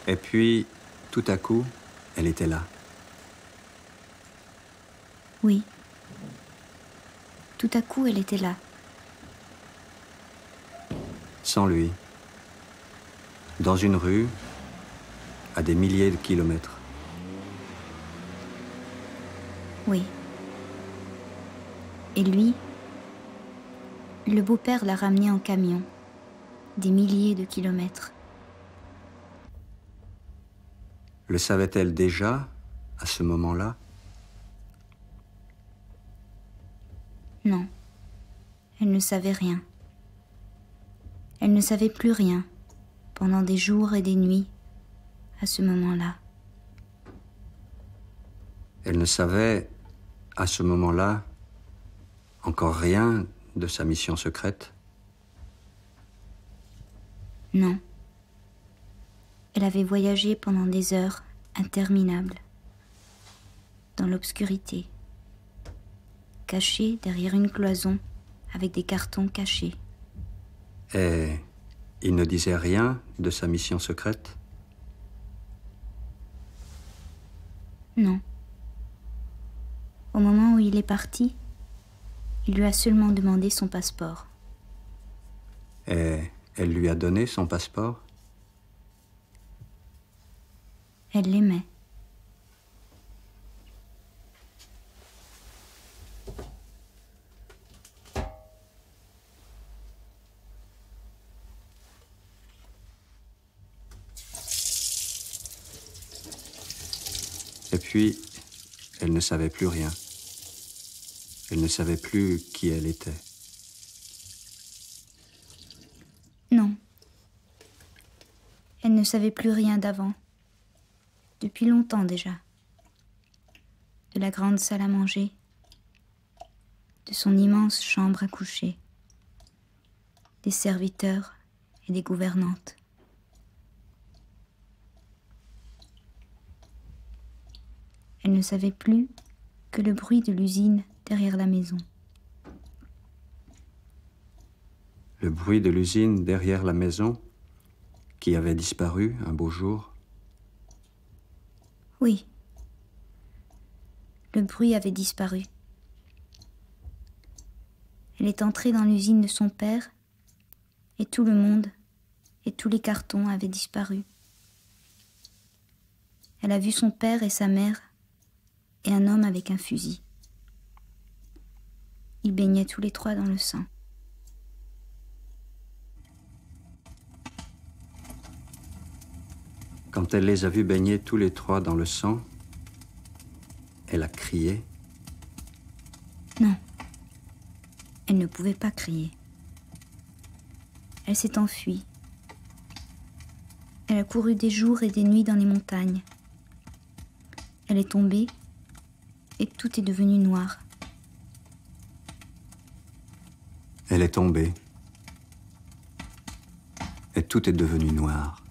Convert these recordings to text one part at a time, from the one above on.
Et puis, tout à coup, elle était là. Oui. Tout à coup, elle était là. Sans lui. Dans une rue, à des milliers de kilomètres. Oui. Et lui, le beau-père l'a ramené en camion, des milliers de kilomètres. Le savait-elle déjà, à ce moment-là? Non. Elle ne savait rien. Elle ne savait plus rien, pendant des jours et des nuits, à ce moment-là. Elle ne savait, à ce moment-là, encore rien de sa mission secrète? Non. Elle avait voyagé pendant des heures interminables, dans l'obscurité, cachée derrière une cloison avec des cartons cachés. Et il ne disait rien de sa mission secrète? Non. Au moment où il est parti, il lui a seulement demandé son passeport. Et elle lui a donné son passeport? Elle l'aimait. Et puis, elle ne savait plus rien. Elle ne savait plus qui elle était. Non. Elle ne savait plus rien d'avant. Depuis longtemps déjà. De la grande salle à manger. De son immense chambre à coucher. Des serviteurs et des gouvernantes. ne savait plus que le bruit de l'usine derrière la maison. Le bruit de l'usine derrière la maison qui avait disparu un beau jour. Oui. Le bruit avait disparu. Elle est entrée dans l'usine de son père et tout le monde et tous les cartons avaient disparu. Elle a vu son père et sa mère et un homme avec un fusil. Ils baignaient tous les trois dans le sang. Quand elle les a vus baigner tous les trois dans le sang, elle a crié. Non, elle ne pouvait pas crier. Elle s'est enfuie. Elle a couru des jours et des nuits dans les montagnes. Elle est tombée et tout est devenu noir. Elle est tombée et tout est devenu noir.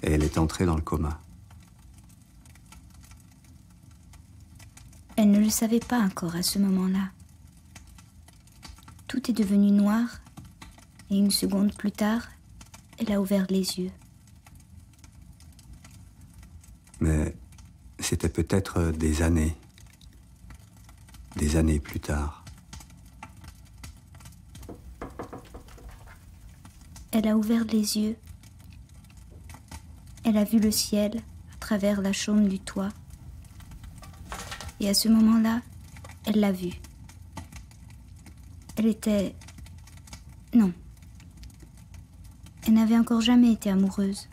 Et elle est entrée dans le coma. Elle ne le savait pas encore à ce moment-là. Tout est devenu noir et une seconde plus tard, elle a ouvert les yeux. Mais c'était peut-être des années plus tard. Elle a ouvert les yeux. Elle a vu le ciel à travers la chaume du toit. Et à ce moment-là, elle l'a vu. Elle était... Non. Elle n'avait encore jamais été amoureuse.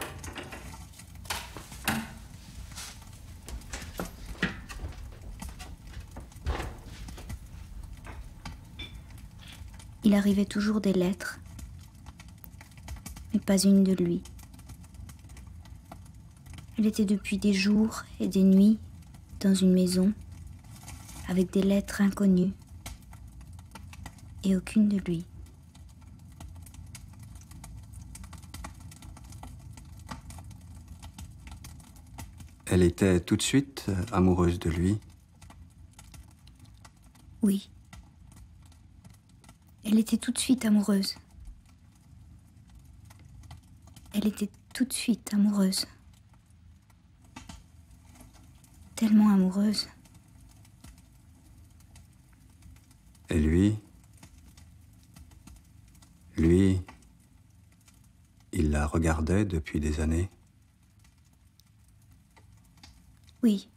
Il arrivait toujours des lettres, mais pas une de lui. Elle était depuis des jours et des nuits dans une maison avec des lettres inconnues et aucune de lui. Elle était tout de suite amoureuse de lui. Oui. Elle était tout de suite amoureuse. Elle était tout de suite amoureuse. Tellement amoureuse. Et lui, il la regardait depuis des années. Oui.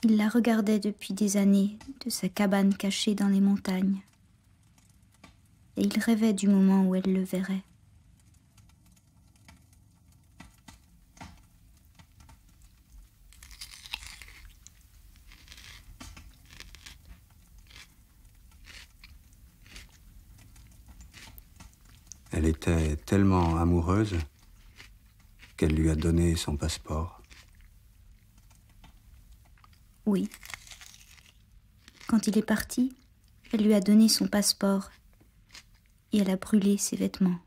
Il la regardait depuis des années de sa cabane cachée dans les montagnes. Et il rêvait du moment où elle le verrait. Elle était tellement amoureuse qu'elle lui a donné son passeport. Oui. Quand il est parti, elle lui a donné son passeport et elle a brûlé ses vêtements.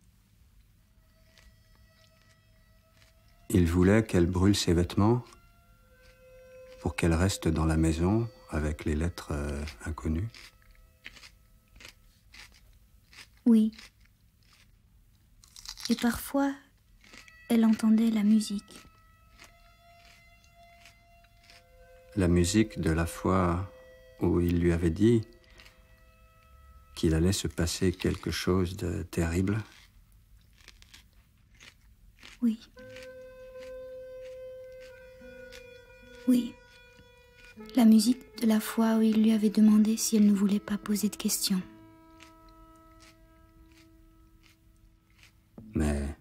Il voulait qu'elle brûle ses vêtements pour qu'elle reste dans la maison avec les lettres inconnues. Oui. Et parfois, elle entendait la musique. La musique de la fois où il lui avait dit qu'il allait se passer quelque chose de terrible. Oui. Oui. La musique de la fois où il lui avait demandé si elle ne voulait pas poser de questions. Mais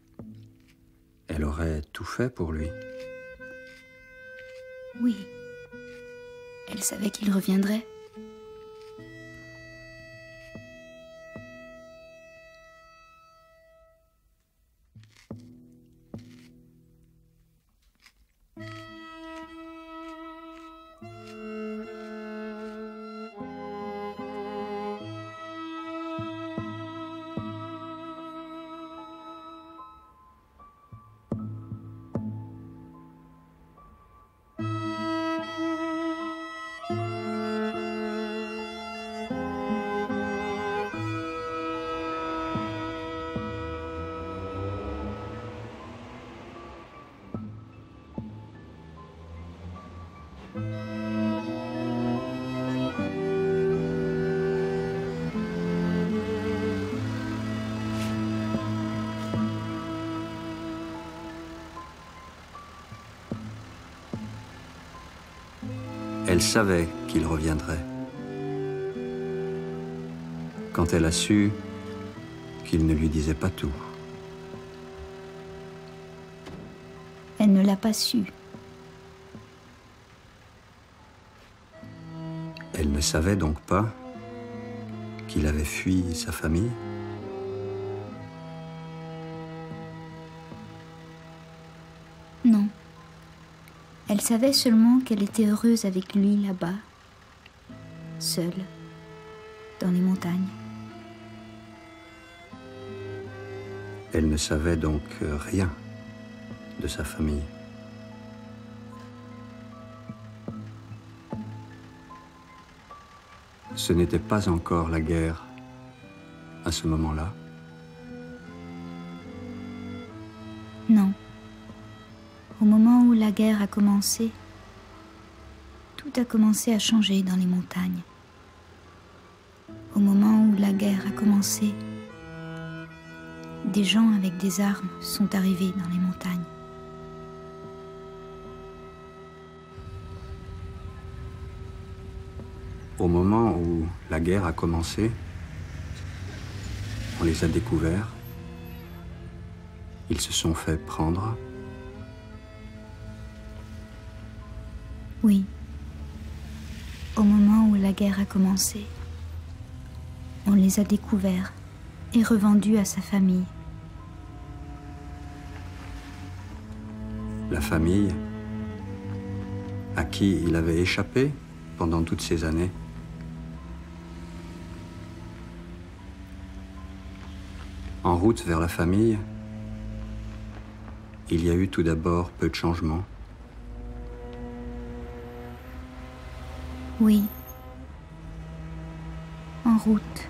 elle aurait tout fait pour lui. Oui. Elle savait qu'il reviendrait. Elle savait qu'il reviendrait. Quand elle a su qu'il ne lui disait pas tout. Elle ne l'a pas su. Elle ne savait donc pas qu'il avait fui sa famille. Non. Elle savait seulement qu'elle était heureuse avec lui là-bas, seule, dans les montagnes. Elle ne savait donc rien de sa famille. Ce n'était pas encore la guerre à ce moment-là. Non. Au moment où la guerre a commencé, tout a commencé à changer dans les montagnes. Au moment où la guerre a commencé, des gens avec des armes sont arrivés dans les montagnes. Au moment où la guerre a commencé, on les a découverts. Ils se sont fait prendre. Oui. Au moment où la guerre a commencé, on les a découverts et revendus à sa famille. La famille à qui il avait échappé pendant toutes ces années. En route vers la famille, il y a eu tout d'abord peu de changements. Oui. En route.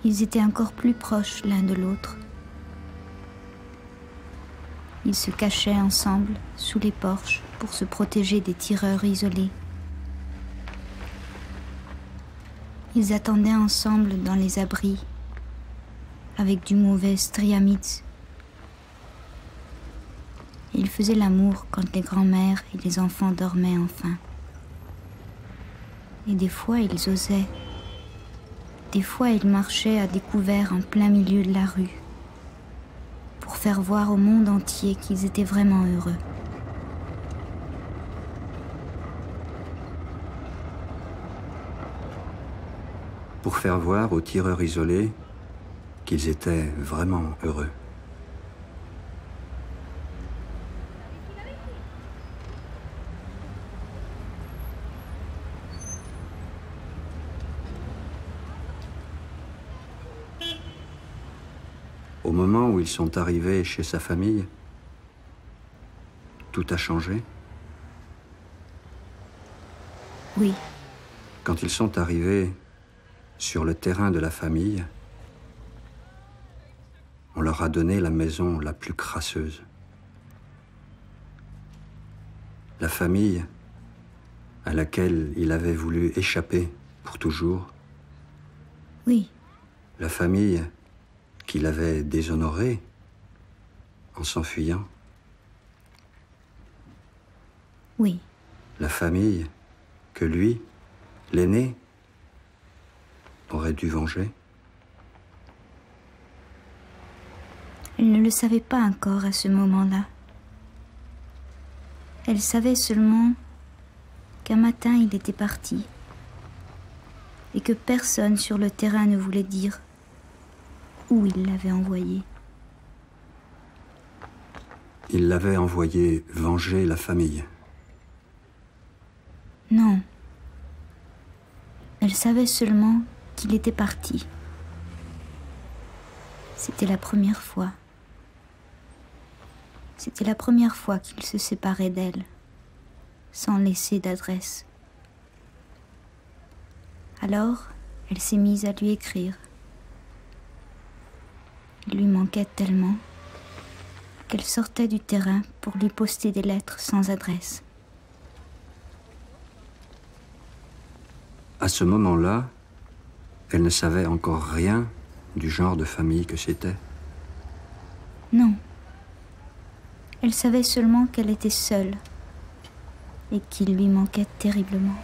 Ils étaient encore plus proches l'un de l'autre. Ils se cachaient ensemble sous les porches pour se protéger des tireurs isolés. Ils attendaient ensemble dans les abris, avec du mauvais striamitz. Ils faisaient l'amour quand les grands-mères et les enfants dormaient enfin. Et des fois, ils osaient. Des fois, ils marchaient à découvert en plein milieu de la rue, pour faire voir au monde entier qu'ils étaient vraiment heureux. Pour faire voir aux tireurs isolés qu'ils étaient vraiment heureux. Au moment où ils sont arrivés chez sa famille, tout a changé. Oui. Quand ils sont arrivés sur le terrain de la famille, on leur a donné la maison la plus crasseuse. La famille à laquelle il avait voulu échapper pour toujours. Oui. La famille qu'il avait déshonorée en s'enfuyant. Oui. La famille que lui, l'aîné, aurait dû venger. Elle ne le savait pas encore à ce moment-là. Elle savait seulement qu'un matin il était parti et que personne sur le terrain ne voulait dire où il l'avait envoyé. Il l'avait envoyé venger la famille. Non. Elle savait seulement qu'il était parti. C'était la première fois. C'était la première fois qu'il se séparait d'elle, sans laisser d'adresse. Alors, elle s'est mise à lui écrire. Il lui manquait tellement qu'elle sortait du terrain pour lui poster des lettres sans adresse. À ce moment-là, elle ne savait encore rien du genre de famille que c'était. Non. Elle savait seulement qu'elle était seule, et qui lui manquait terriblement.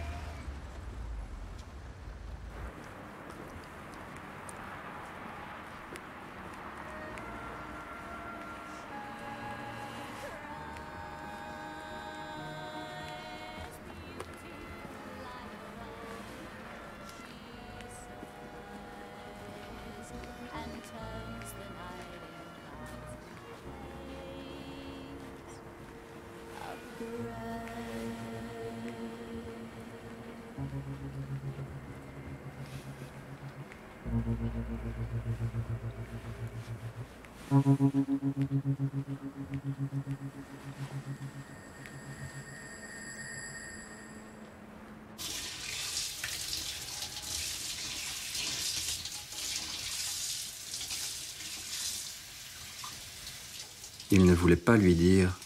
Il ne voulait pas lui dire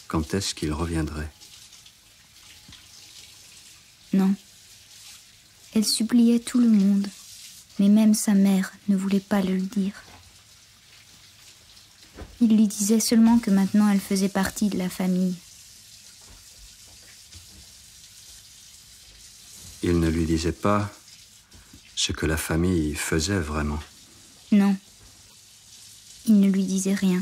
quand est-ce qu'il reviendrait. Non. Elle suppliait tout le monde, mais même sa mère ne voulait pas le lui dire. Il lui disait seulement que maintenant elle faisait partie de la famille. Il ne lui disait pas ce que la famille faisait vraiment. Non. Il ne lui disait rien.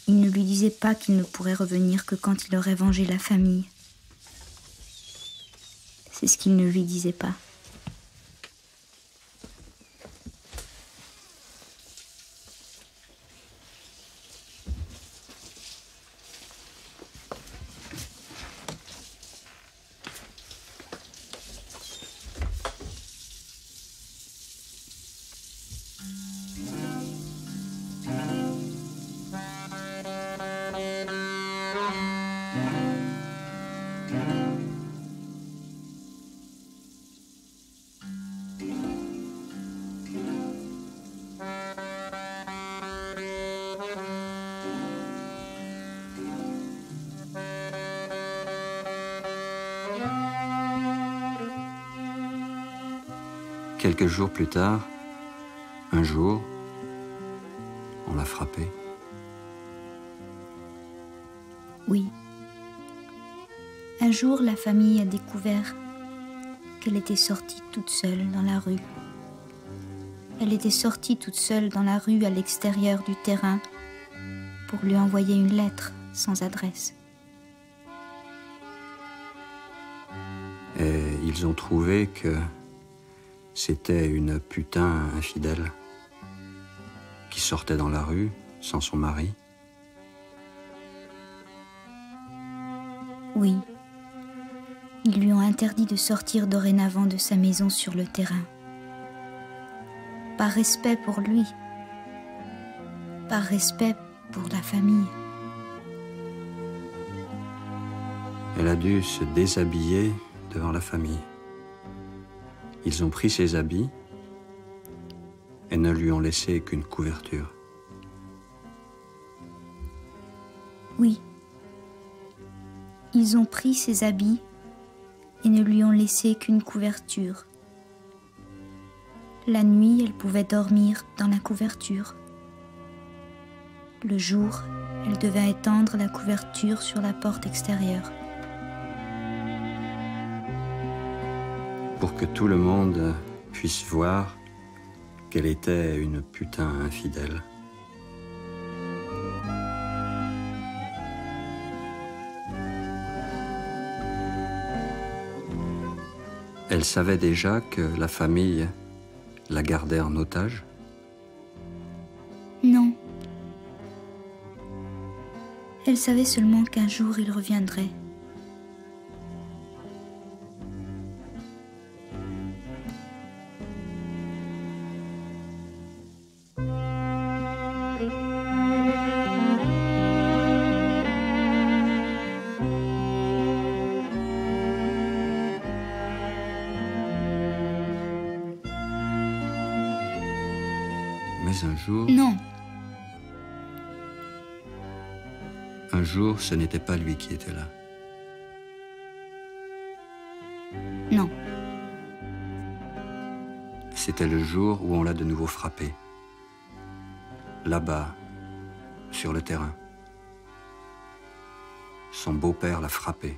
Il ne lui disait pas qu'il ne pourrait revenir que quand il aurait vengé la famille. C'est ce qu'il ne lui disait pas. Quelques jours plus tard, un jour, on l'a frappée. Oui. Un jour, la famille a découvert qu'elle était sortie toute seule dans la rue. Elle était sortie toute seule dans la rue à l'extérieur du terrain pour lui envoyer une lettre sans adresse. Et ils ont trouvé que c'était une putain infidèle qui sortait dans la rue sans son mari. Oui. Ils lui ont interdit de sortir dorénavant de sa maison sur le terrain. Par respect pour lui. Par respect pour la famille. Elle a dû se déshabiller devant la famille. Ils ont pris ses habits et ne lui ont laissé qu'une couverture. Oui. Ils ont pris ses habits et ne lui ont laissé qu'une couverture. La nuit, elle pouvait dormir dans la couverture. Le jour, elle devait étendre la couverture sur la porte extérieure. Pour que tout le monde puisse voir qu'elle était une putain infidèle. Elle savait déjà que la famille la gardait en otage? Non. Elle savait seulement qu'un jour il reviendrait. Mais un jour... Non. Un jour, ce n'était pas lui qui était là. Non. C'était le jour où on l'a de nouveau frappé. Là-bas, sur le terrain. son beau-père l'a frappé.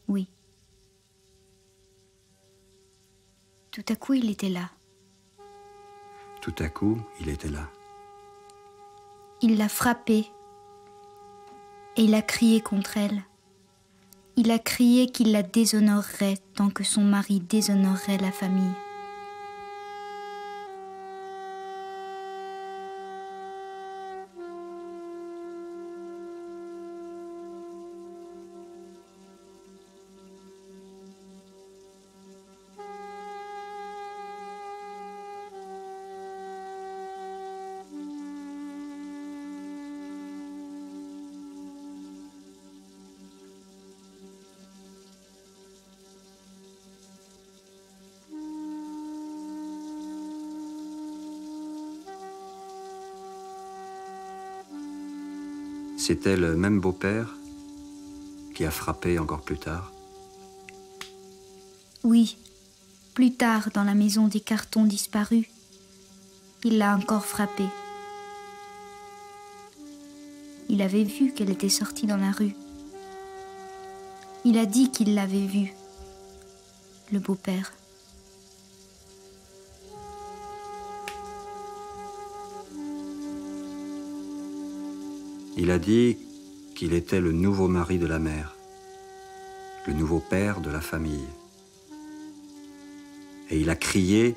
Oui. Tout à coup, il était là. Tout à coup, il était là. Il l'a frappée et il a crié contre elle. Il a crié qu'il la déshonorerait tant que son mari déshonorerait la famille. C'était le même beau-père qui a frappé encore plus tard. Oui, plus tard, dans la maison des cartons disparus, il l'a encore frappée. Il avait vu qu'elle était sortie dans la rue. Il a dit qu'il l'avait vue, le beau-père. Il a dit qu'il était le nouveau mari de la mère, le nouveau père de la famille. Et il a crié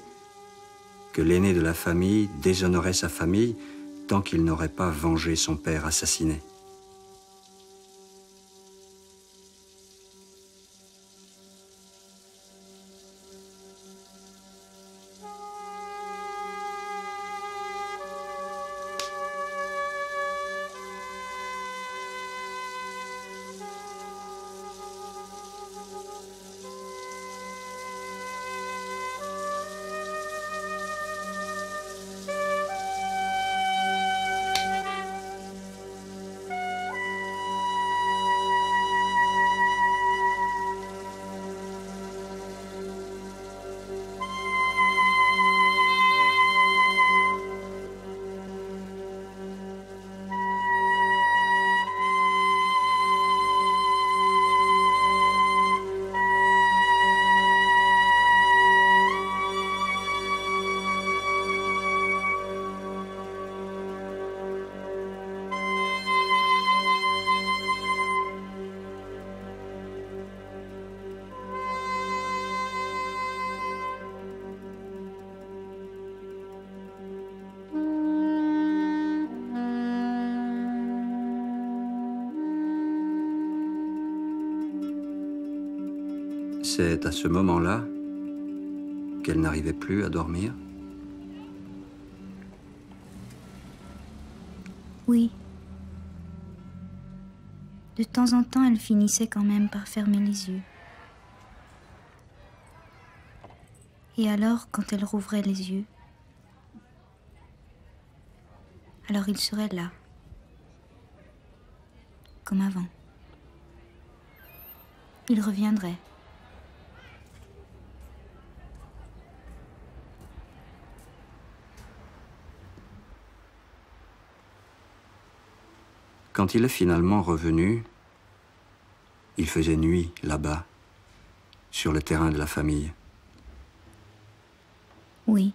que l'aîné de la famille déshonorait sa famille tant qu'il n'aurait pas vengé son père assassiné. C'est à ce moment-là qu'elle n'arrivait plus à dormir. Oui. De temps en temps, elle finissait quand même par fermer les yeux. Et alors, quand elle rouvrait les yeux, alors il serait là, comme avant. Il reviendrait. Quand il est finalement revenu, il faisait nuit là-bas, sur le terrain de la famille. Oui.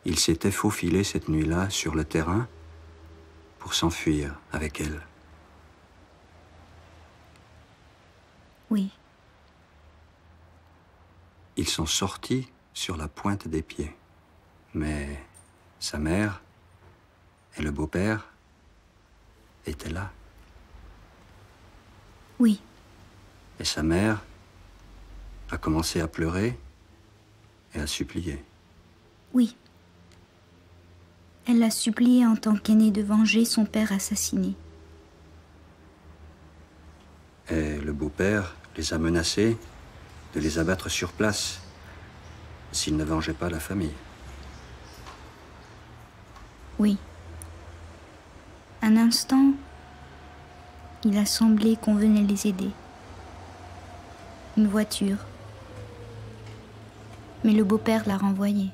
Il s'était faufilé cette nuit-là sur le terrain pour s'enfuir avec elle. Oui. Ils sont sortis sur la pointe des pieds. Mais sa mère et le beau-père étaient là. Oui. Et sa mère a commencé à pleurer et à supplier. Oui. Elle l'a supplié en tant qu'aînée de venger son père assassiné. Et le beau-père les a menacés de les abattre sur place s'ils ne vengeaient pas la famille. Oui. Un instant, il a semblé qu'on venait les aider. Une voiture. Mais le beau-père l'a renvoyé.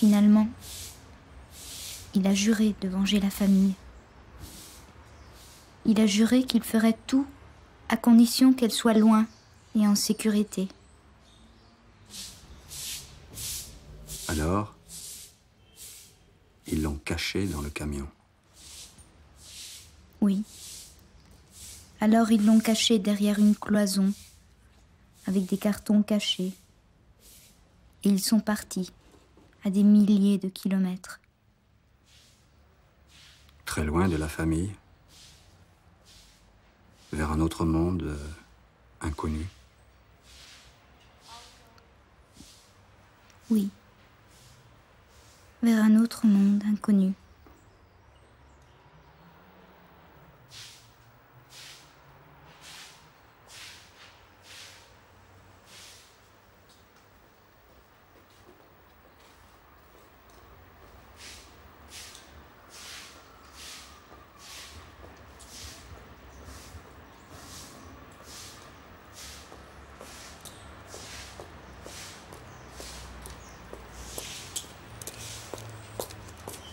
Finalement, il a juré de venger la famille. Il a juré qu'il ferait tout à condition qu'elle soit loin et en sécurité. Alors, ils l'ont caché dans le camion. Oui. Alors ils l'ont caché derrière une cloison, avec des cartons cachés. Et ils sont partis, à des milliers de kilomètres. Très loin de la famille, vers un autre monde inconnu. Oui. Vers un autre monde inconnu.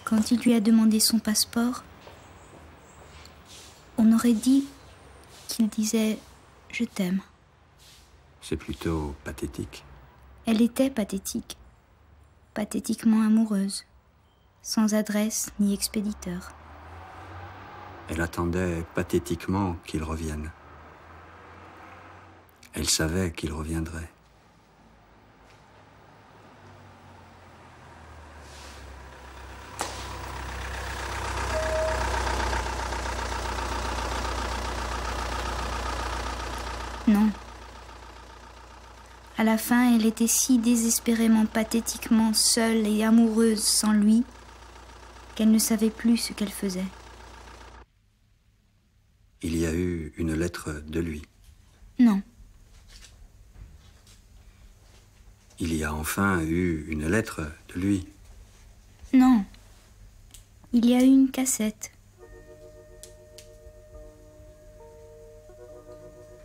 Quand il lui a demandé son passeport, on aurait dit qu'il disait « Je t'aime ». C'est plutôt pathétique. Elle était pathétique, pathétiquement amoureuse, sans adresse ni expéditeur. Elle attendait pathétiquement qu'il revienne. Elle savait qu'il reviendrait. Non. À la fin, elle était si désespérément, pathétiquement seule et amoureuse sans lui qu'elle ne savait plus ce qu'elle faisait. Il y a eu une lettre de lui. Non. Il y a enfin eu une lettre de lui. Non. Il y a eu une cassette.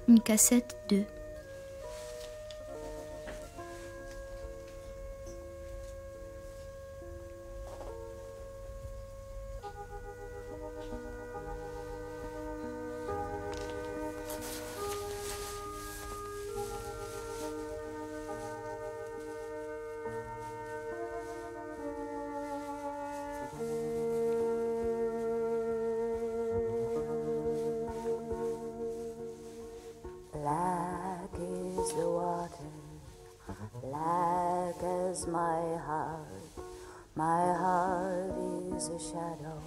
Une cassette de... Black is the water, black as my heart is a shadow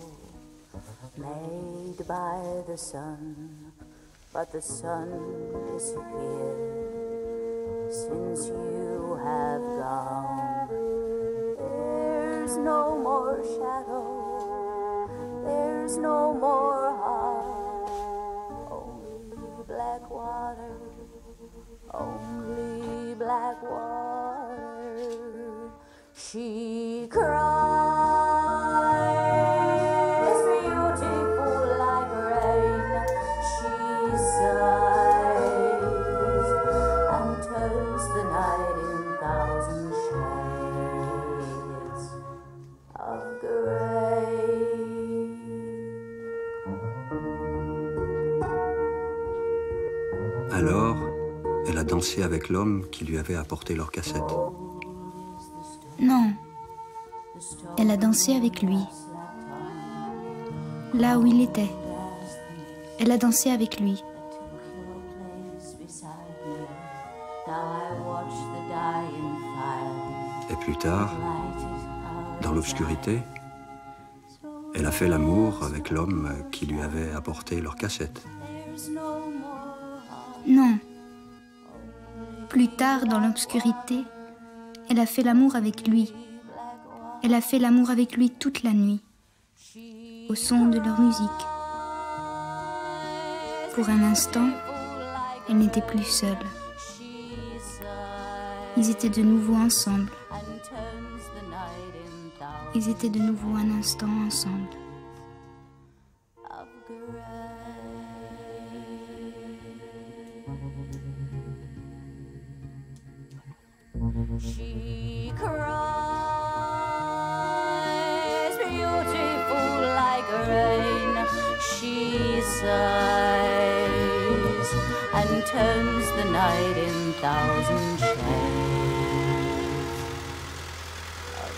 made by the sun, but the sun disappeared since you have gone. There's no more shadow, there's no more heart, only black water, only black water. She cries, beautiful like rain. She sighs and tells the night in thousand shades of gray. Alors, elle a dansé avec l'homme qui lui avait apporté leur cassette. Non. Elle a dansé avec lui. Là où il était. Elle a dansé avec lui. Et plus tard, dans l'obscurité, elle a fait l'amour avec l'homme qui lui avait apporté leur cassette. Non. Plus tard, dans l'obscurité, elle a fait l'amour avec lui. Elle a fait l'amour avec lui toute la nuit, au son de leur musique. Pour un instant, elle n'était plus seule. Ils étaient de nouveau ensemble. Ils étaient de nouveau un instant ensemble. She cries. night in thousand shades of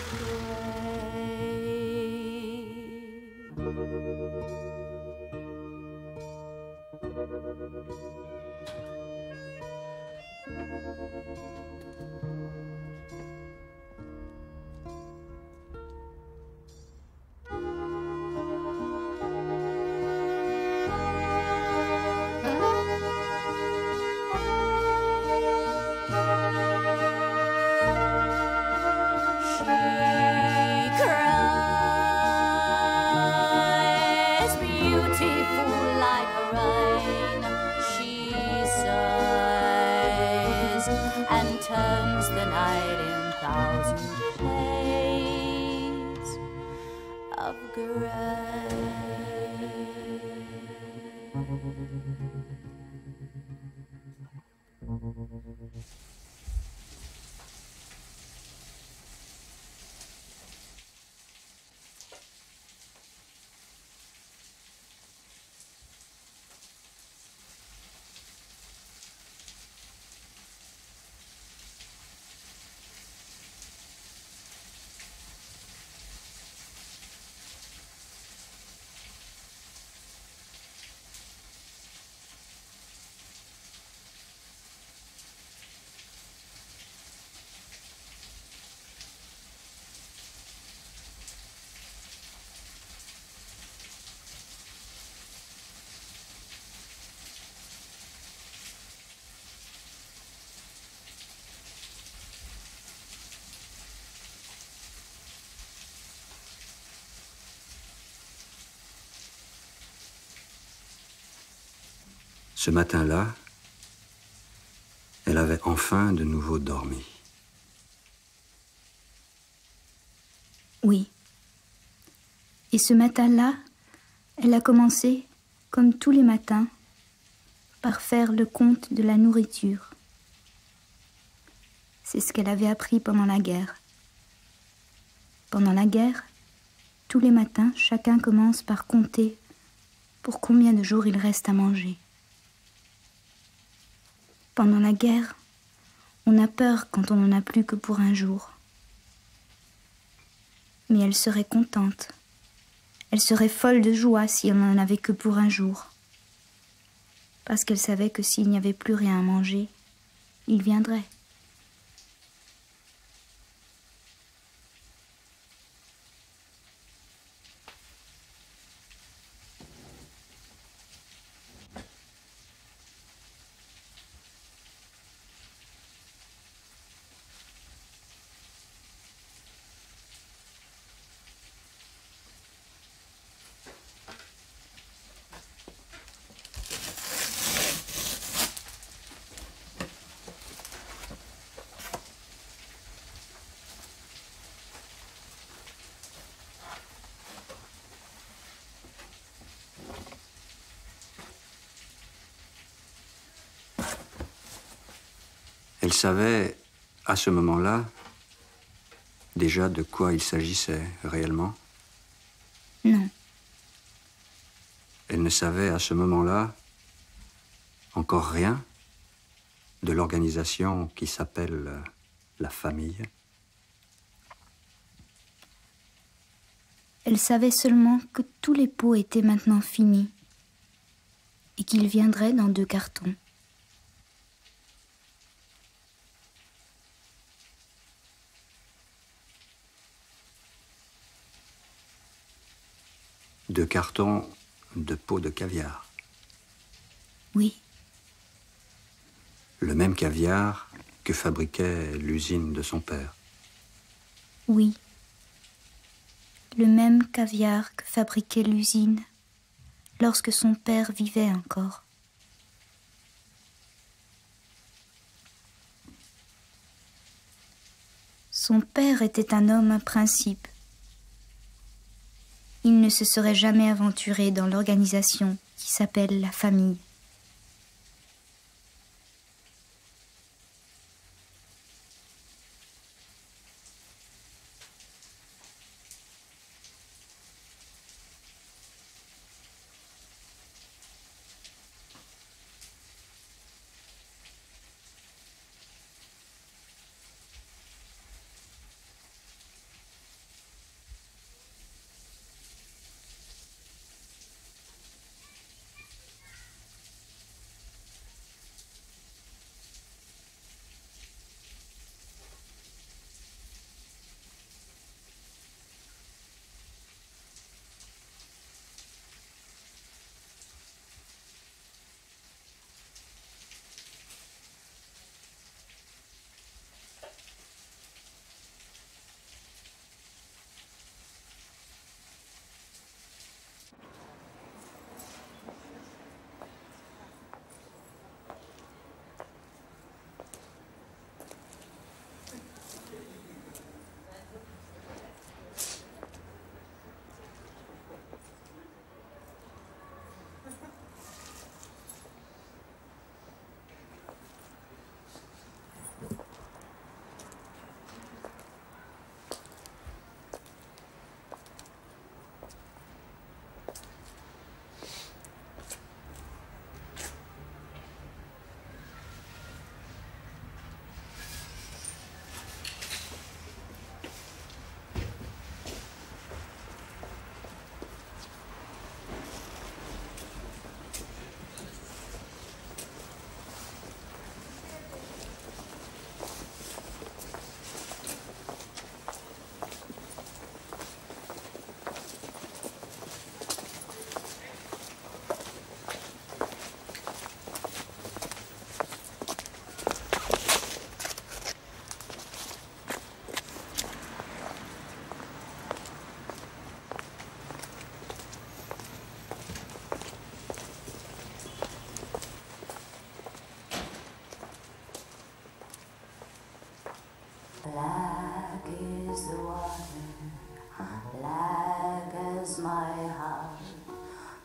turns the night in thousand shades of gray. Ce matin-là, elle avait enfin de nouveau dormi. Oui. Et ce matin-là, elle a commencé, comme tous les matins, par faire le compte de la nourriture. C'est ce qu'elle avait appris pendant la guerre. Pendant la guerre, tous les matins, chacun commence par compter pour combien de jours il reste à manger. Pendant la guerre, on a peur quand on n'en a plus que pour un jour. Mais elle serait contente. Elle serait folle de joie si on n'en avait que pour un jour. Parce qu'elle savait que s'il n'y avait plus rien à manger, il viendrait. Elle savait, à ce moment-là, déjà de quoi il s'agissait réellement. Non. Elle ne savait, à ce moment-là, encore rien de l'organisation qui s'appelle la famille. Elle savait seulement que tous les pots étaient maintenant finis et qu'ils viendraient dans 2 cartons. Deux cartons de pots de caviar. Oui. Le même caviar que fabriquait l'usine de son père. Oui. Le même caviar que fabriquait l'usine lorsque son père vivait encore. Son père était un homme à principe. Il ne se serait jamais aventuré dans l'organisation qui s'appelle la famille.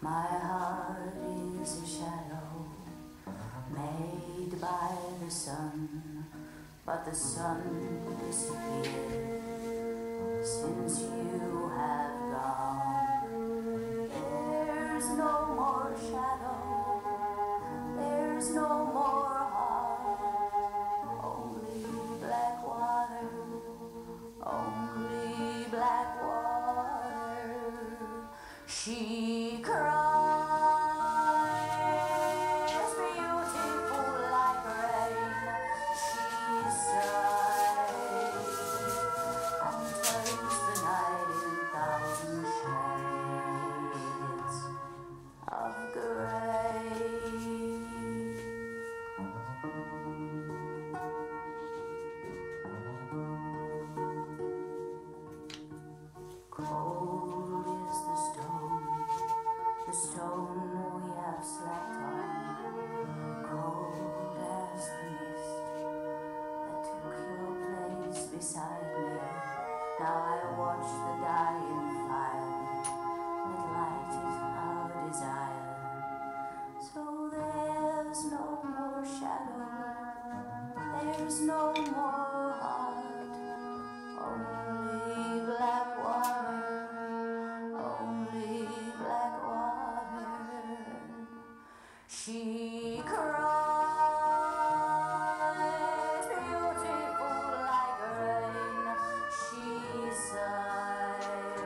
My heart is a shadow made by the sun, but the sun disappeared since you have gone. There's no more shadow, there's no more heart, only black water, only black water. She cries, beautiful like rain. She sighs and turns the night in thousand shades of gray. Cold is the stone we have slept on, cold as the mist that took your place beside me. Now I watch the dying fire that lighted our desire. So there's no more shadow, there's no more heart, only black water, only black water. She cries, beautiful like rain. She sighs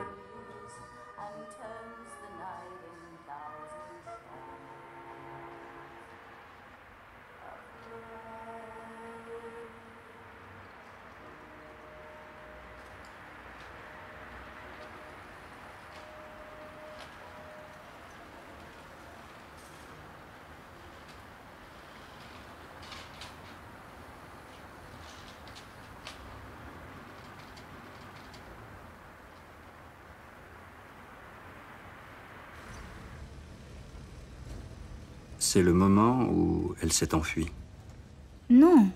and turns the night in thousand shades of gray. C'est le moment où elle s'est enfuie. Non,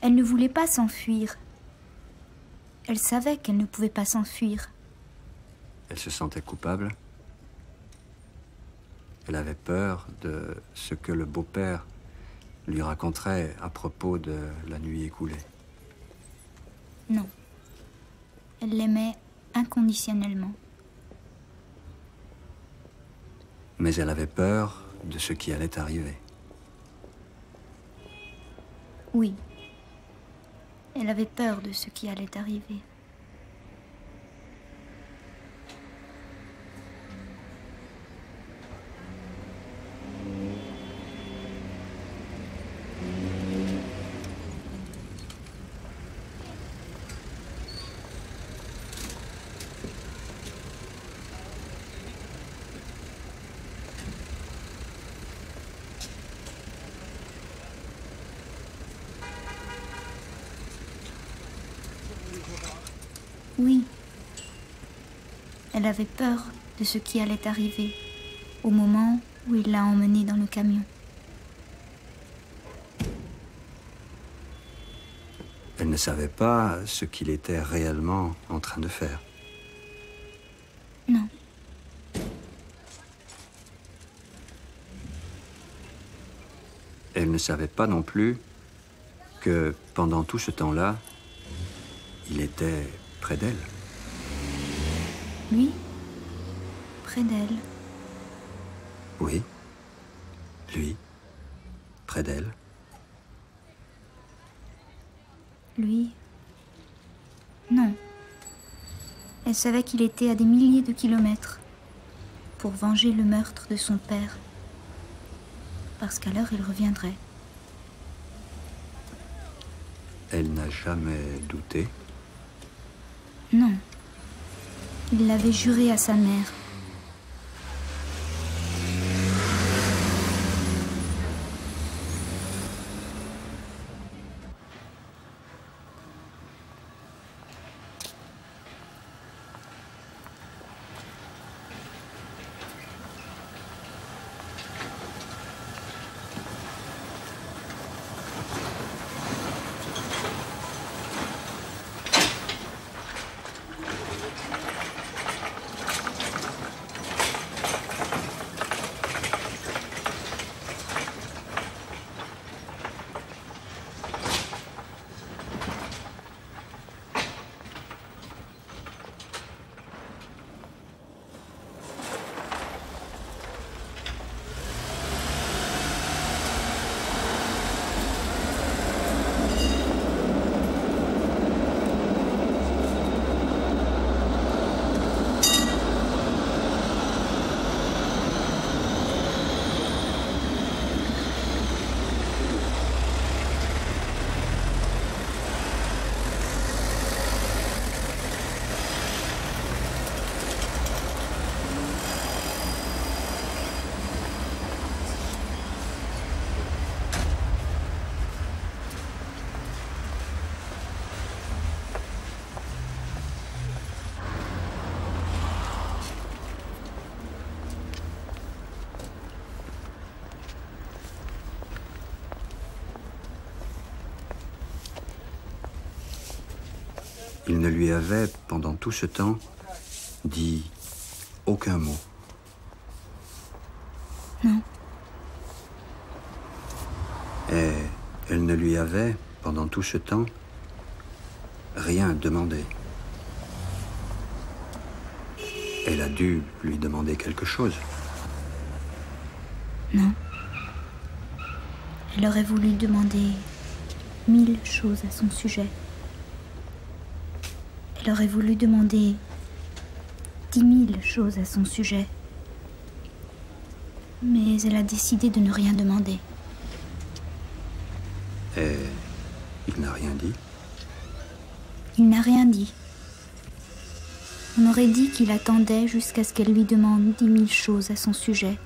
elle ne voulait pas s'enfuir. Elle savait qu'elle ne pouvait pas s'enfuir. Elle se sentait coupable. Elle avait peur de ce que le beau-père lui raconterait à propos de la nuit écoulée. Non. Elle l'aimait inconditionnellement. Mais elle avait peur de ce qui allait arriver. Oui. Elle avait peur de ce qui allait arriver. Oui. Elle avait peur de ce qui allait arriver au moment où il l'a emmenée dans le camion. Elle ne savait pas ce qu'il était réellement en train de faire. Non. Elle ne savait pas non plus que pendant tout ce temps-là, il était près d'elle. Lui, près d'elle. Oui, lui, près d'elle. Lui, non. Elle savait qu'il était à des milliers de kilomètres pour venger le meurtre de son père. Parce qu'alors il reviendrait. Elle n'a jamais douté. Non. Il l'avait juré à sa mère. Il ne lui avait, pendant tout ce temps, dit aucun mot. Non. Et elle ne lui avait, pendant tout ce temps, rien demandé. Elle a dû lui demander quelque chose. Non. Elle aurait voulu demander 1000 choses à son sujet. Elle aurait voulu demander 10 000 choses à son sujet. Mais elle a décidé de ne rien demander. Et il n'a rien dit. Il n'a rien dit. On aurait dit qu'il attendait jusqu'à ce qu'elle lui demande 10 000 choses à son sujet.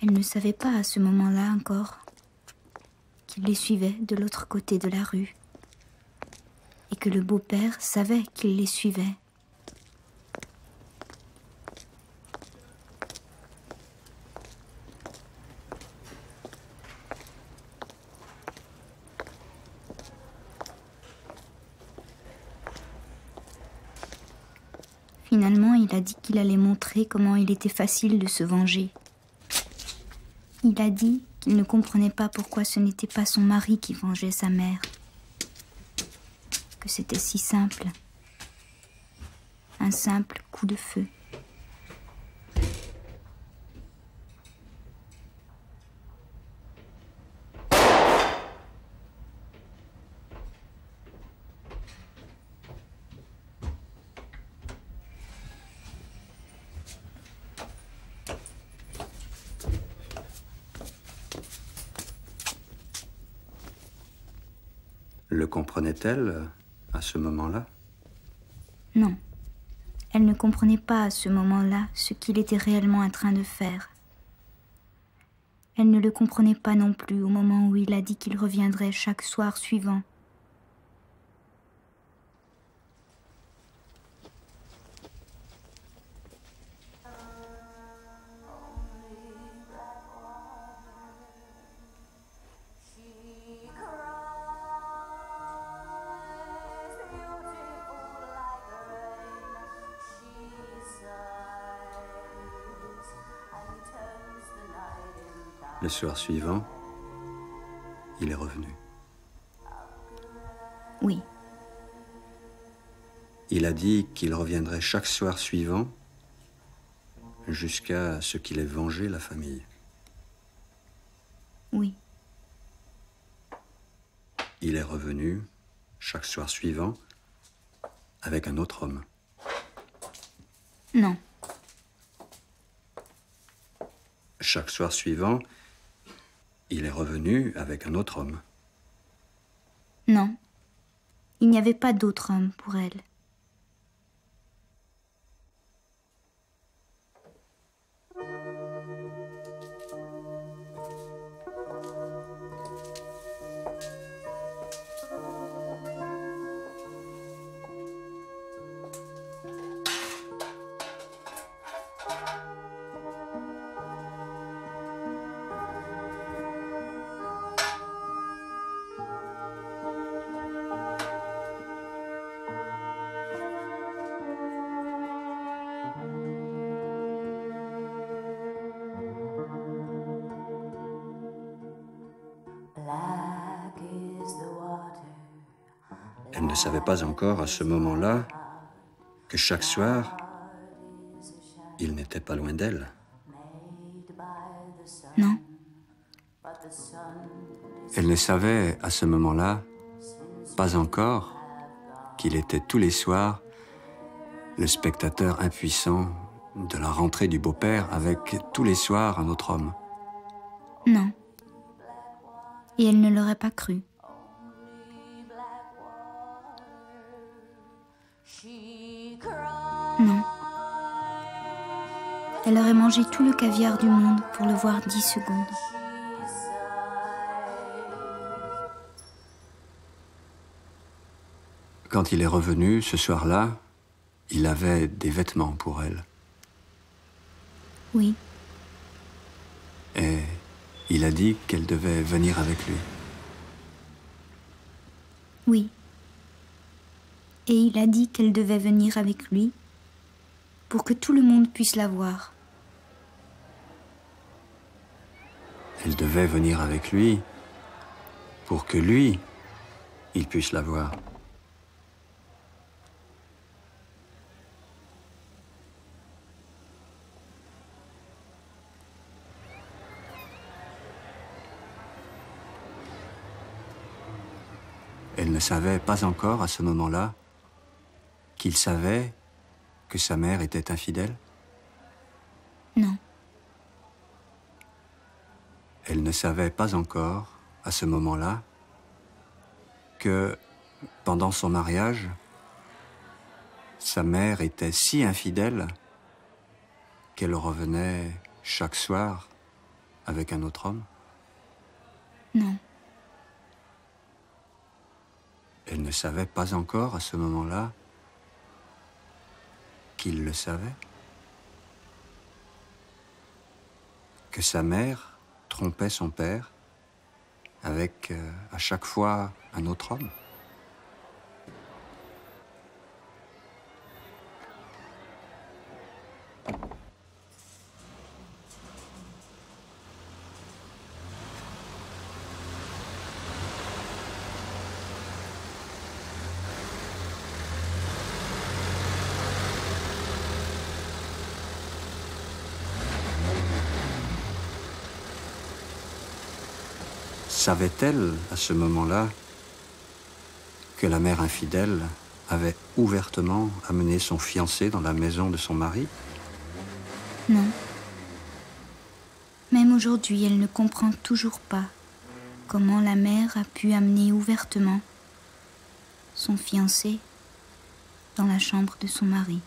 Elle ne savait pas à ce moment-là encore qu'il les suivait de l'autre côté de la rue et que le beau-père savait qu'il les suivait. Finalement, il a dit qu'il allait montrer comment il était facile de se venger. Il a dit qu'il ne comprenait pas pourquoi ce n'était pas son mari qui vengeait sa mère. Que c'était si simple. Un simple coup de feu. Le comprenait-elle à ce moment-là? Non. Elle ne comprenait pas à ce moment-là ce qu'il était réellement en train de faire. Elle ne le comprenait pas non plus au moment où il a dit qu'il reviendrait chaque soir suivant. Le soir suivant, il est revenu. Oui. Il a dit qu'il reviendrait chaque soir suivant jusqu'à ce qu'il ait vengé la famille. Oui. Il est revenu chaque soir suivant avec un autre homme. Non. Chaque soir suivant, il est revenu avec un autre homme. Non. Il n'y avait pas d'autre homme pour elle. Elle ne savait pas encore à ce moment-là que chaque soir, il n'était pas loin d'elle. Non. Elle ne savait à ce moment-là pas encore qu'il était tous les soirs le spectateur impuissant de la rentrée du beau-père avec tous les soirs un autre homme. Non. Et elle ne l'aurait pas cru. Non. Elle aurait mangé tout le caviar du monde pour le voir 10 secondes. Quand il est revenu ce soir-là, il avait des vêtements pour elle. Oui, Et il a dit qu'elle devait venir avec lui. oui. Et il a dit qu'elle devait venir avec lui pour que tout le monde puisse la voir. Elle devait venir avec lui pour que lui, il puisse la voir. Elle ne savait pas encore à ce moment-là qu'il savait que sa mère était infidèle. Non, Elle ne savait pas encore à ce moment-là que pendant son mariage, sa mère était si infidèle qu'elle revenait chaque soir avec un autre homme. non, Elle ne savait pas encore à ce moment-là qu'il le savait. Que sa mère trompait son père avec à chaque fois un autre homme. Savait-elle, à ce moment-là, que la mère infidèle avait ouvertement amené son fiancé dans la maison de son mari? non. Même aujourd'hui, elle ne comprend toujours pas comment la mère a pu amener ouvertement son fiancé dans la chambre de son mari.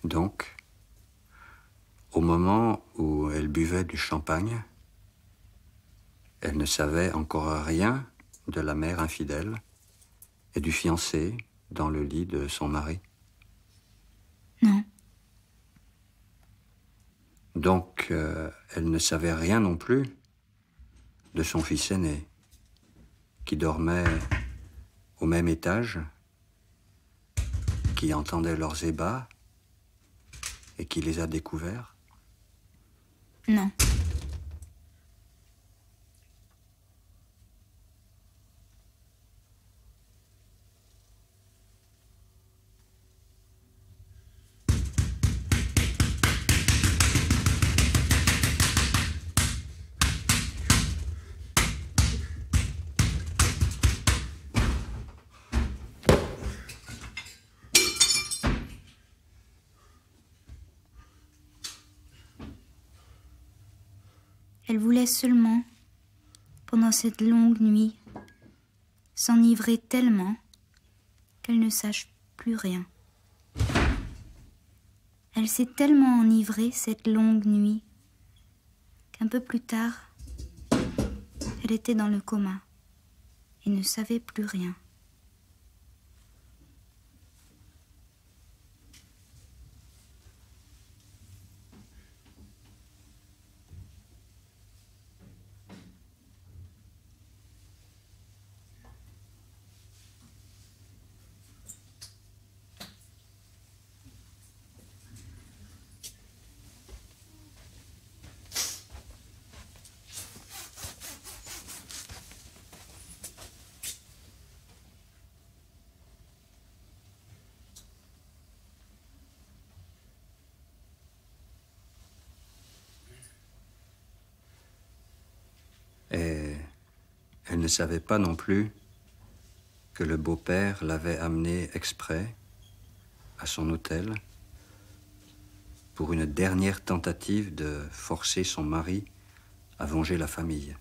Donc, au moment où elle buvait du champagne, elle ne savait encore rien de la mère infidèle et du fiancé dans le lit de son mari. Non. Donc, elle ne savait rien non plus de son fils aîné, qui dormait au même étage, qui entendait leurs ébats et qui les a découverts. Non. Elle voulait seulement, pendant cette longue nuit, s'enivrer tellement qu'elle ne sache plus rien. Elle s'est tellement enivrée cette longue nuit qu'un peu plus tard, elle était dans le coma et ne savait plus rien. Et elle ne savait pas non plus que le beau-père l'avait amenée exprès à son hôtel pour une dernière tentative de forcer son mari à venger la famille.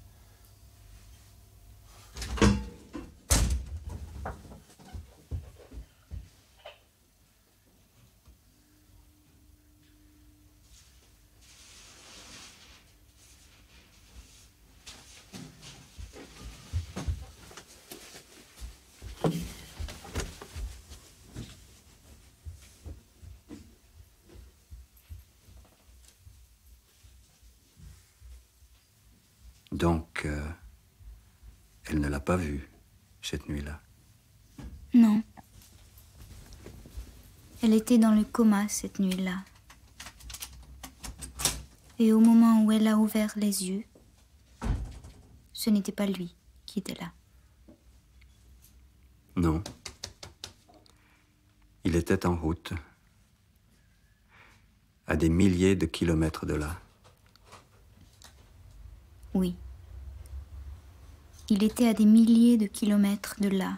Donc, elle ne l'a pas vu cette nuit-là. Non. Elle était dans le coma cette nuit-là. Et au moment où elle a ouvert les yeux, ce n'était pas lui qui était là. Non. Il était en route, à des milliers de kilomètres de là. Oui. Il était à des milliers de kilomètres de là.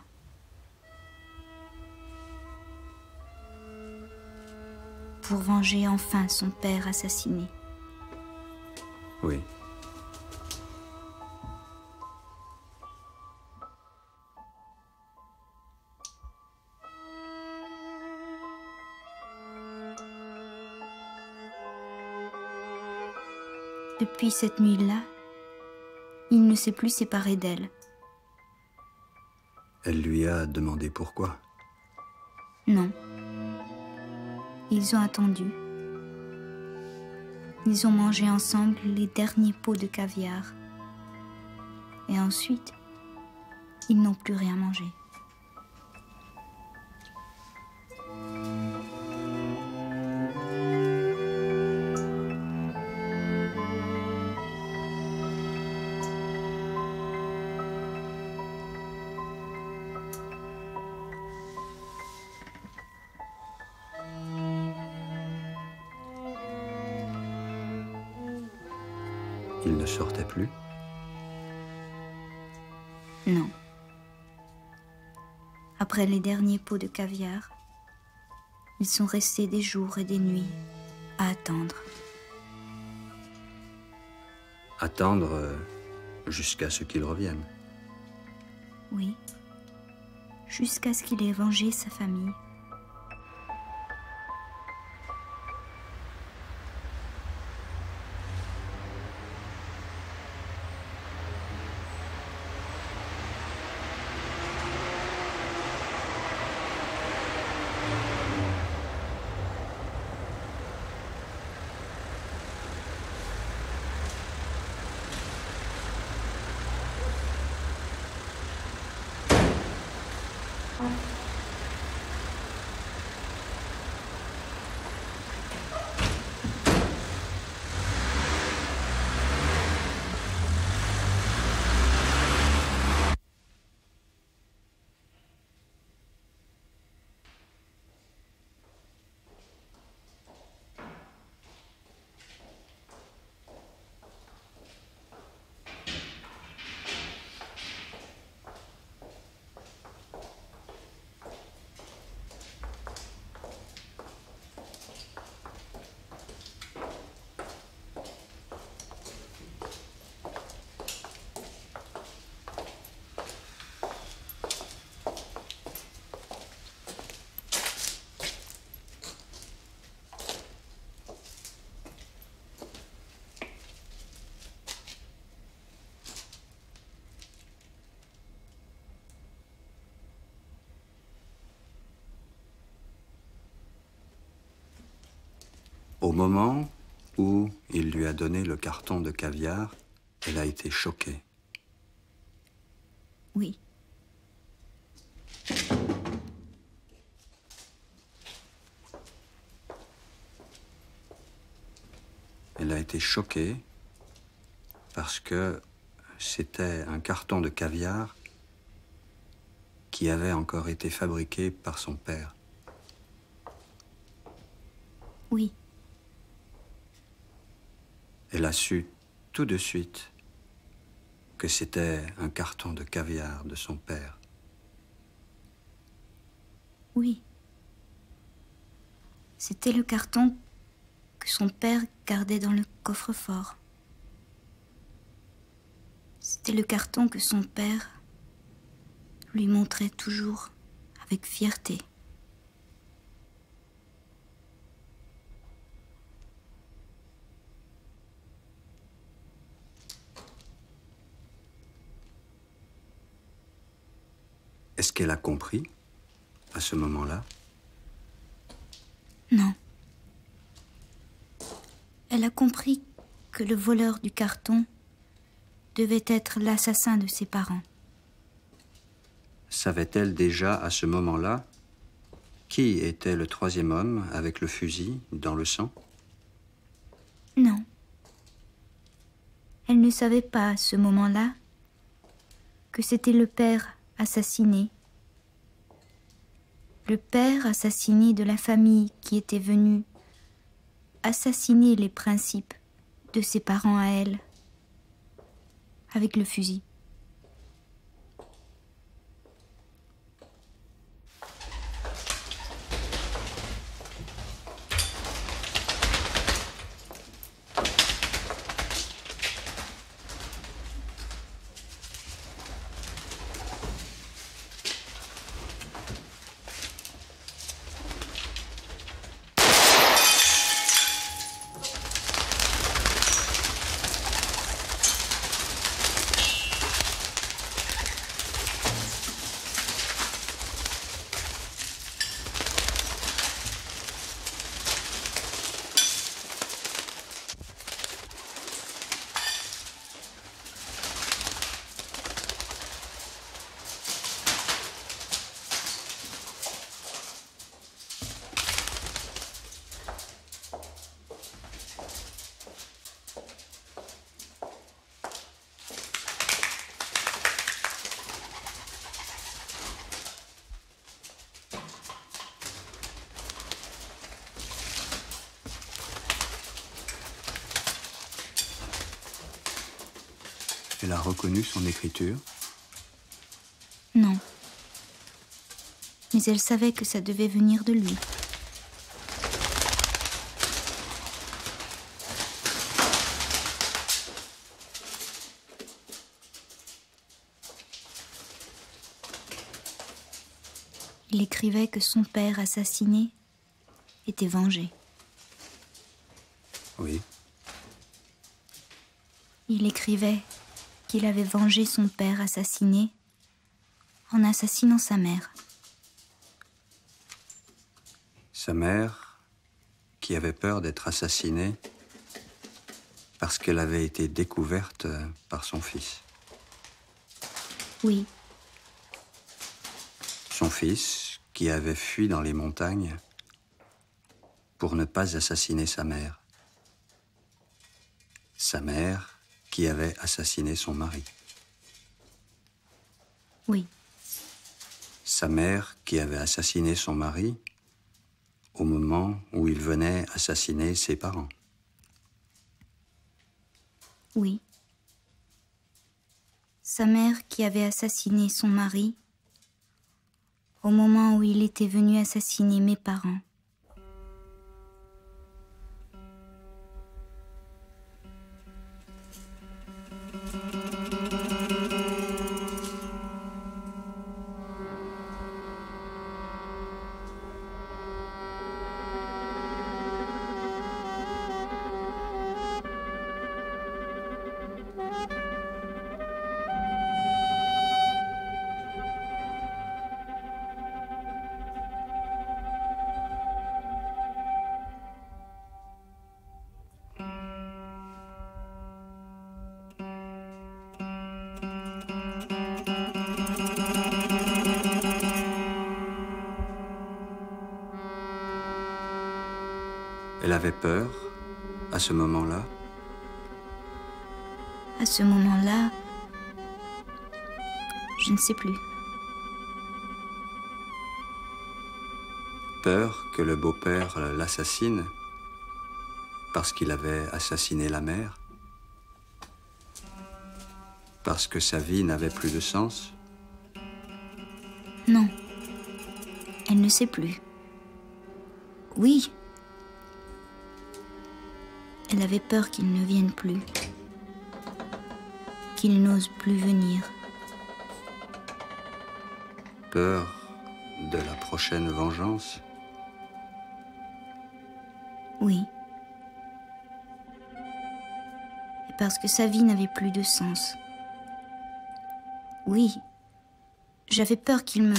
Pour venger enfin son père assassiné. Oui. Depuis cette nuit-là, il ne s'est plus séparé d'elle. Elle lui a demandé pourquoi. Non. Ils ont attendu. Ils ont mangé ensemble les derniers pots de caviar. Et ensuite, ils n'ont plus rien mangé. Il ne sortait plus. Non. Après les derniers pots de caviar, ils sont restés des jours et des nuits à attendre. Attendre jusqu'à ce qu'il revienne. Oui. Jusqu'à ce qu'il ait vengé sa famille. Au moment où il lui a donné le carton de caviar, elle a été choquée. Oui. Elle a été choquée parce que c'était un carton de caviar qui avait encore été fabriqué par son père. Oui. Elle a su tout de suite que c'était un carton de caviar de son père. Oui. C'était le carton que son père gardait dans le coffre-fort. C'était le carton que son père lui montrait toujours avec fierté. Est-ce qu'elle a compris à ce moment-là? Non. Elle a compris que le voleur du carton devait être l'assassin de ses parents. Savait-elle déjà à ce moment-là qui était le troisième homme avec le fusil dans le sang? Non. Elle ne savait pas à ce moment-là que c'était le père assassiné. Le père assassiné de la famille qui était venue assassiner les principes de ses parents à elle, avec le fusil. Elle a reconnu son écriture. Non. Mais elle savait que ça devait venir de lui. Il écrivait que son père assassiné était vengé. Oui. Il écrivait qu'il avait vengé son père assassiné en assassinant sa mère. Sa mère, qui avait peur d'être assassinée parce qu'elle avait été découverte par son fils. Oui. Son fils, qui avait fui dans les montagnes pour ne pas assassiner sa mère. Sa mère, qui avait assassiné son mari. Oui. Sa mère, qui avait assassiné son mari au moment où il venait assassiner ses parents. Oui. Sa mère qui avait assassiné son mari au moment où il était venu assassiner mes parents. Elle avait peur à ce moment-là. À ce moment-là, je ne sais plus. Peur que le beau-père l'assassine parce qu'il avait assassiné la mère, parce que sa vie n'avait plus de sens. Non, elle ne sait plus. Oui, elle avait peur qu'il ne vienne plus, qu'il n'ose plus venir. Peur de la prochaine vengeance. Oui. Et parce que sa vie n'avait plus de sens. Oui, j'avais peur qu'il me...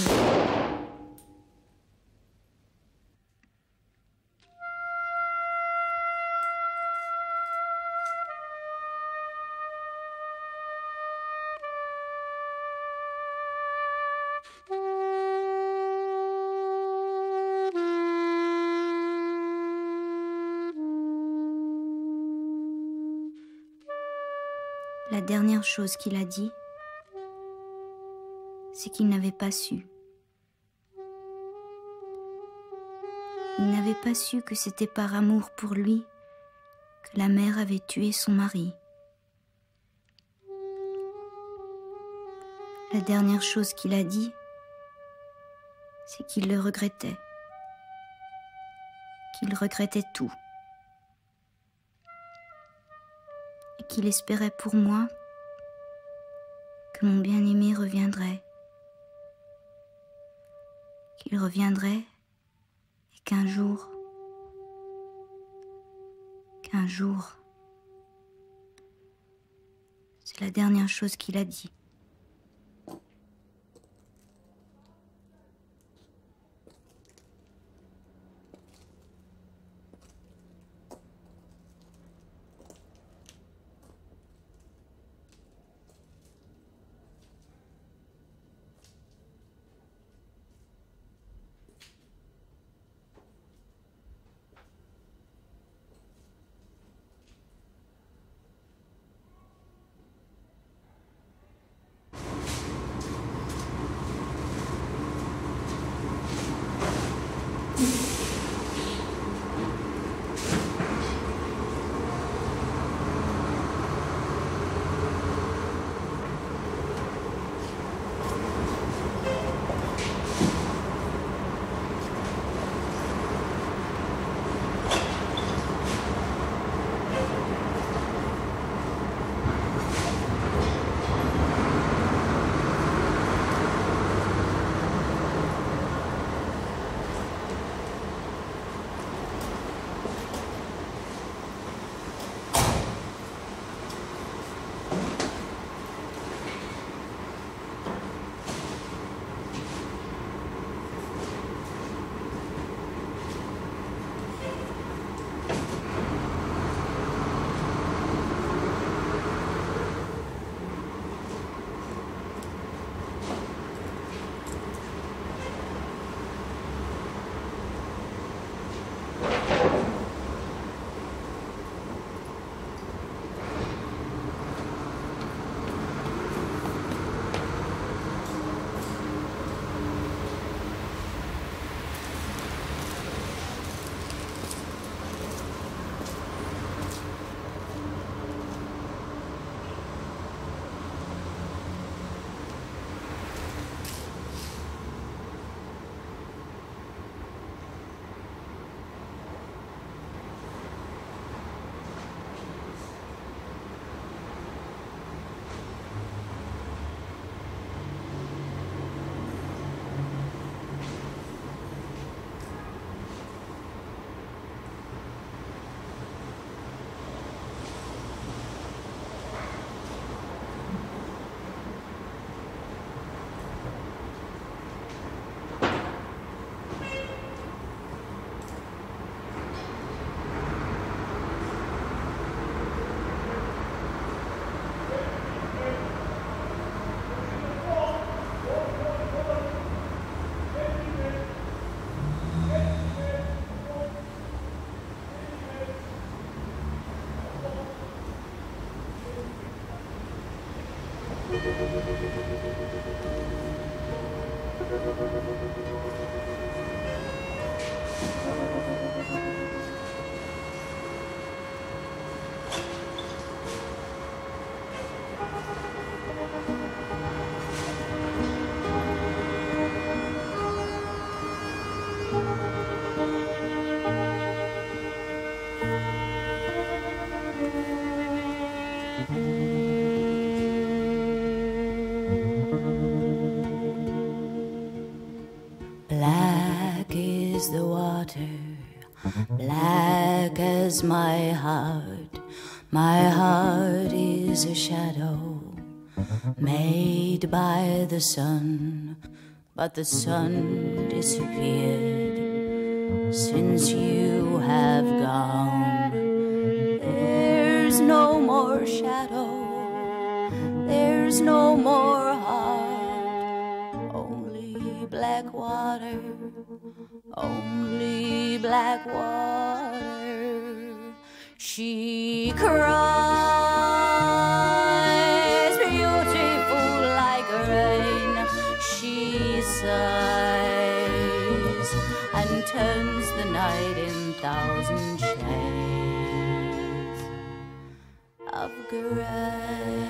La dernière chose qu'il a dit, c'est qu'il n'avait pas su. Il n'avait pas su que c'était par amour pour lui que la mère avait tué son mari. La dernière chose qu'il a dit, c'est qu'il le regrettait. Qu'il regrettait tout. Et qu'il espérait pour moi que mon bien-aimé reviendrait. Qu'il reviendrait et qu'un jour, c'est la dernière chose qu'il a dit. is the water, black as my heart. My heart is a shadow made by the sun, but the sun disappeared since you have gone. There's no more shadow, there's no more heart, only black water, only black water. She cries, beautiful like rain. She sighs and turns the night in thousand shades of gray.